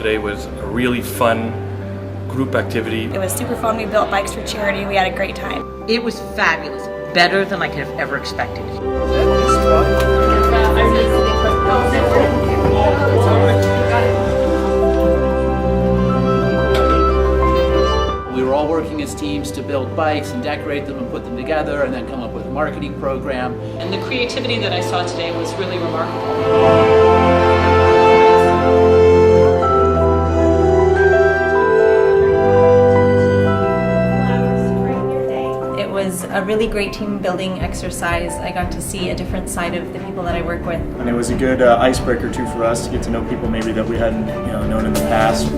today was a really fun group activity. It was super fun. We built bikes for charity. We had a great time. It was fabulous. Better than I could have ever expected. We were all working as teams to build bikes and decorate them and put them together and then come up with a marketing program. And the creativity that I saw today was really remarkable. It was a really great team building exercise. I got to see a different side of the people that I work with. And it was a good icebreaker too for us to get to know people maybe that we hadn't known in the past.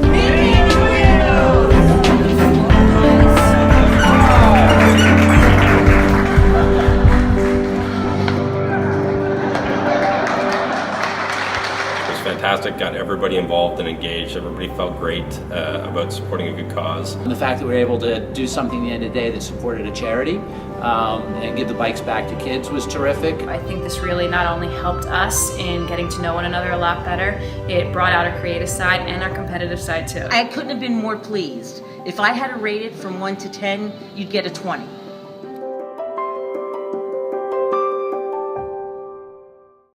Fantastic, got everybody involved and engaged. Everybody felt great about supporting a good cause. And the fact that we were able to do something at the end of the day that supported a charity and give the bikes back to kids was terrific. I think this really not only helped us in getting to know one another a lot better, it brought out our creative side and our competitive side too. I couldn't have been more pleased. If I had to rate it from 1 to 10, you'd get a 20.